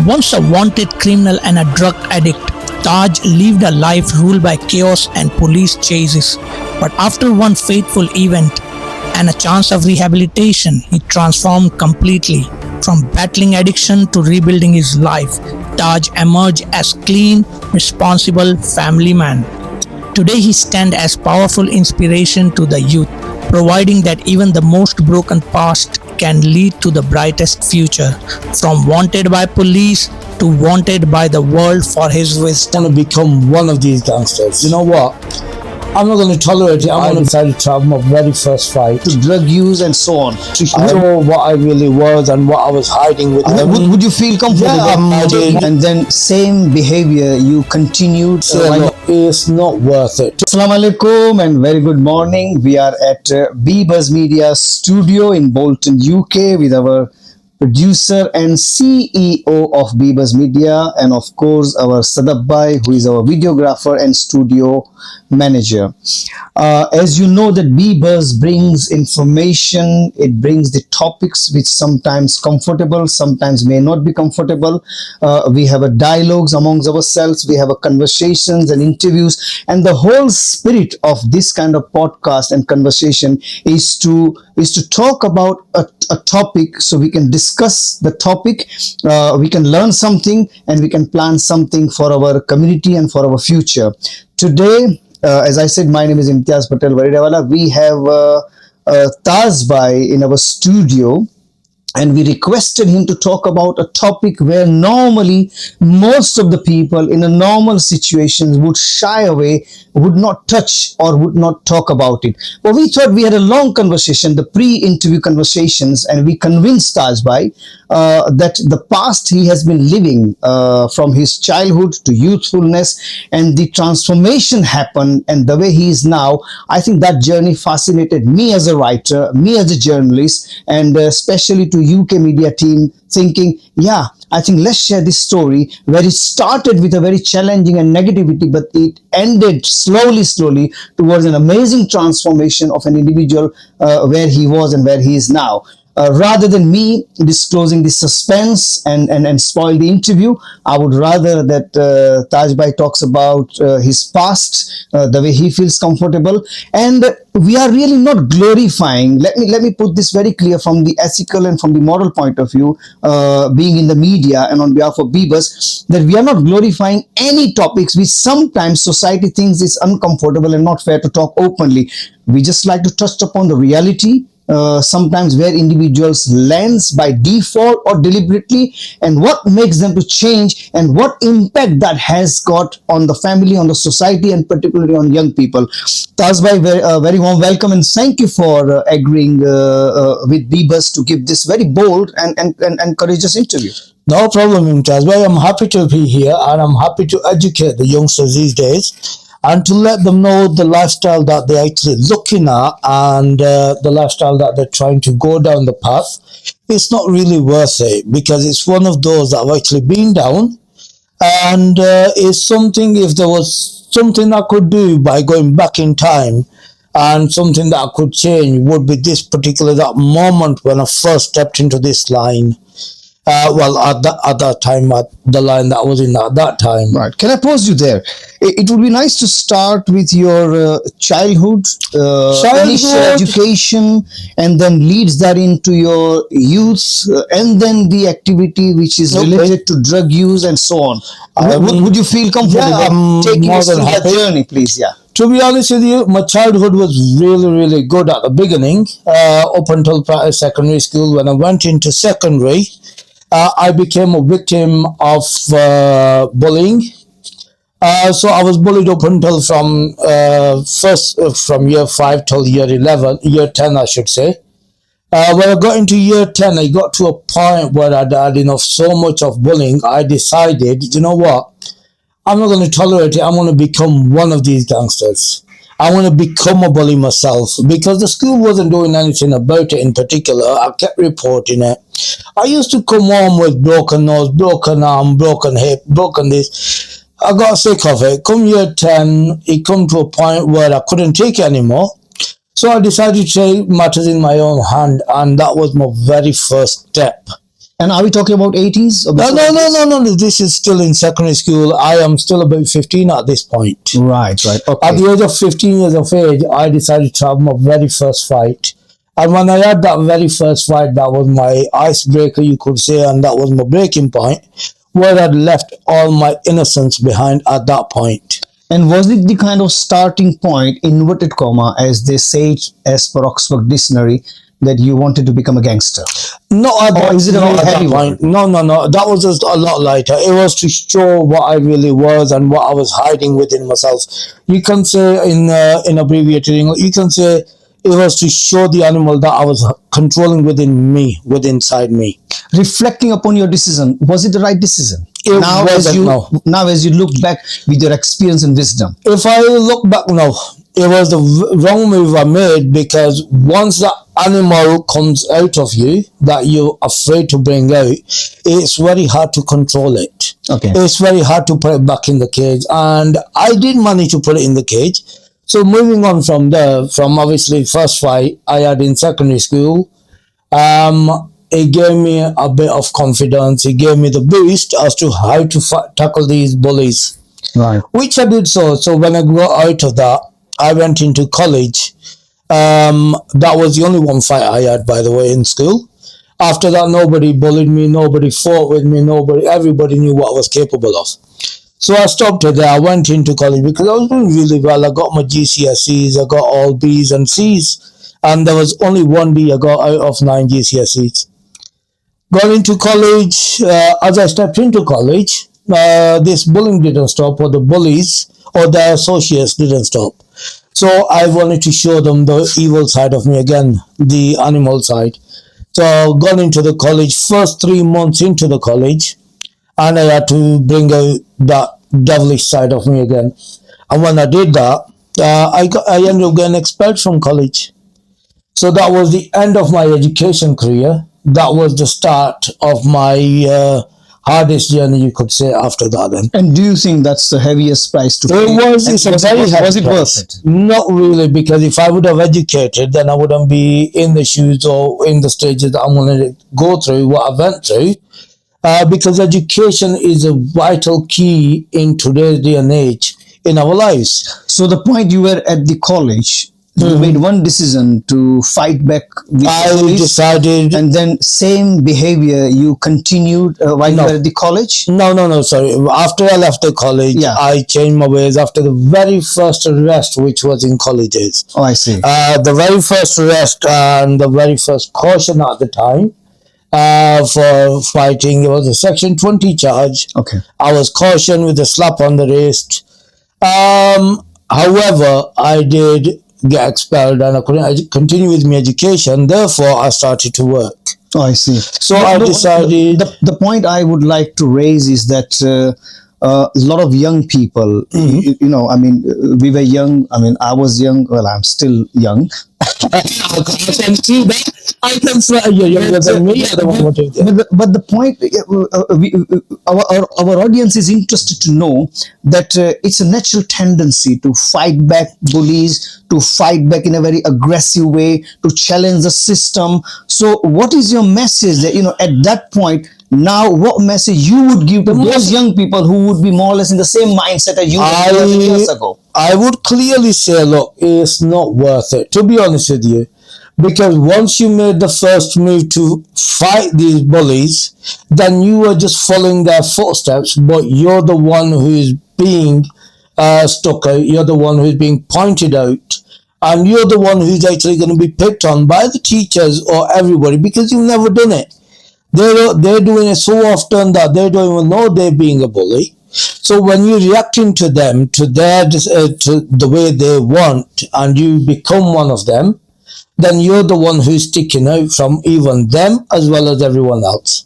Once a wanted criminal and a drug addict, Taj lived a life ruled by chaos and police chases. But after one fateful event and a chance of rehabilitation, he transformed completely. From battling addiction to rebuilding his life, Taj emerged as clean, responsible family man. Today he stands as powerful inspiration to the youth, providing that even the most broken past can lead to the brightest future. From wanted by police to wanted by the world for his wisdom. I'm going to become one of these gangsters. You know what? I'm not going to tolerate it. I'm going to try to have my very first fight. To drug use and so on. I know what I really was and what I was hiding with them. Would you feel comfortable? Yeah, I did. And then same behavior you continued. So it's not worth it. Assalamu alaikum and very good morning. We are at Bebuzz Media studio in Bolton, UK with our producer and CEO of Bebuzz Media, and of course our Sadab Bhai, who is our videographer and studio manager. As you know that Bebuzz brings information, it brings the topics which sometimes comfortable, sometimes may not be comfortable. We have a dialogues amongst ourselves, we have a conversations and interviews, and the whole spirit of this kind of podcast and conversation is to talk about a topic so we can discuss the topic, we can learn something and we can plan something for our community and for our future. Today, as I said, my name is Imtiaz Patel Varidawala. We have Taj Bhai in our studio, and we requested him to talk about a topic where normally most of the people in a normal situations would shy away, would not touch or would not talk about it. But we thought we had a long conversation, the pre-interview conversations, and we convinced Taj Bhai that the past he has been living from his childhood to youthfulness, and the transformation happened, and the way he is now. I think that journey fascinated me as a writer, me as a journalist, and especially to UK media team, thinking, yeah, I think let's share this story where it started with a very challenging and negativity, but it ended slowly towards an amazing transformation of an individual where he was and where he is now. Rather than me disclosing the suspense and spoil the interview, I would rather that Taj Bhai talks about his past, the way he feels comfortable, and we are really not glorifying. Let me put this very clear from the ethical and from the moral point of view, being in the media and on behalf of Bebuzz, that we are not glorifying any topics which sometimes society thinks is uncomfortable and not fair to talk openly. We just like to touch upon the reality. Sometimes where individuals lands by default or deliberately, and what makes them to change and what impact that has got on the family, on the society, and particularly on young people. Taj Bhai, very warm welcome, and thank you for agreeing with Bebuzz to give this very bold and courageous interview. No problem, Imtiaz Bhai. I'm happy to be here, and I'm happy to educate the youngsters these days and to let them know the lifestyle that they're actually looking at, and the lifestyle that they're trying to go down the path. It's not really worth it, because it's one of those that I've actually been down, and it's something, if there was something I could do by going back in time and something that I could change, would be this particular that moment when I first stepped into this line. At that time, at the line that I was in at that time. Right. Can I pause you there? It would be nice to start with your childhood, initial education, and then leads that into your youth, and then the activity which is related to drug use and so on. Would you feel comfortable taking us through that journey, please? Yeah. To be honest with you, my childhood was really good at the beginning, up until secondary school. When I went into secondary, I became a victim of bullying. So I was bullied up until from year 5 till year 10, I should say. When I got into year 10, I got to a point where I'd had enough so much of bullying. I decided, you know what? I'm not going to tolerate it. I'm going to become one of these gangsters. I want to become a bully myself, because the school wasn't doing anything about it in particular. I kept reporting it. I used to come home with broken nose, broken arm, broken hip, broken this. I got sick of it. Come year 10, it come to a point where I couldn't take it anymore. So I decided to take matters in my own hand, and that was my very first step. And are we talking about 80s? Or No, before no, no, 80s? no, no. This is still in secondary school. I am still about 15 at this point. Right, right. At Okay. the age of 15 years of age, I decided to have my very first fight. And when I had that very first fight, that was my icebreaker, you could say, and that was my breaking point, where I'd left all my innocence behind at that point. And was it the kind of starting point, inverted comma, as they say it as per Oxford Dictionary, that you wanted to become a gangster? No, at Or that, is it a not very at heavy that one? point. No, no, no. That was just a lot lighter. It was to show what I really was and what I was hiding within myself. You can say in abbreviated English, you can say it was to show the animal that I was controlling within me, within inside me. Reflecting upon your decision, was it the right decision? It now, wasn't, no. now as you look back with your experience and wisdom. If I look back now, it was the wrong move I made, because once that animal comes out of you that you're afraid to bring out, it's very hard to control it. Okay. It's very hard to put it back in the cage, and I did manage to put it in the cage. So moving on from there, from obviously first fight I had in secondary school, it gave me a bit of confidence. It gave me the boost as to how to tackle these bullies, Right. which I did so. So when I got out of that, I went into college. That was the only one fight I had, by the way, in school. After that, nobody bullied me, nobody fought with me, everybody knew what I was capable of. So I stopped it there. I went into college because I was doing really well. I got my GCSEs, I got all B's and C's, and there was only one D I got out of 9 GCSEs. Got into college. As I stepped into college, this bullying didn't stop, or the bullies or their associates didn't stop. So I wanted to show them the evil side of me again, the animal side. So got into the college, first 3 months into the college, and I had to bring out that devilish side of me again. And when I did that, I ended up getting expelled from college. So that was the end of my education career. That was the start of my hardest journey, you could say, after that then. And do you think that's the heaviest price to pay? It's a very heavy was it price. worth it? Not really, because if I would have educated, then I wouldn't be in the shoes or in the stages that I'm going to go through, what I went through. Because education is a vital key in today's day and age in our lives. So the point you were at the college, you made one decision to fight back with the I police, decided. and then same behavior you continued while No. you were at the college? No, sorry. After I left the college, Yeah. I changed my ways after the very first arrest, which was in colleges. Oh, I see. The very first arrest and the very first caution at the time for fighting, it was a Section 20 charge. Okay. I was cautioned with a slap on the wrist. However, I did get expelled and I couldn't continue with my education. Therefore, I started to work. Oh, I see. So I decided. The point I would like to raise is that a lot of young people, you know, I mean, we were young. I mean, I was young. Well, I'm still young. I can see that. I can say you're younger than me. I don't want to do that. But the point, our audience is interested to know that it's a natural tendency to fight back bullies, to fight back in a very aggressive way, to challenge the system. So what is your message that, you know, at that point, now what message you would give to those young people who would be more or less in the same mindset as you were years ago? I would clearly say, look, it's not worth it, to be honest with you. Because once you made the first move to fight these bullies, then you are just following their footsteps, but you're the one who is being stuck out, you're the one who's being pointed out, and you're the one who's actually going to be picked on by the teachers or everybody because you've never done it. They're doing it so often that they don't even know they're being a bully. So when you're reacting to them, to their to the way they want, and you become one of them, then you're the one who's sticking out from even them as well as everyone else.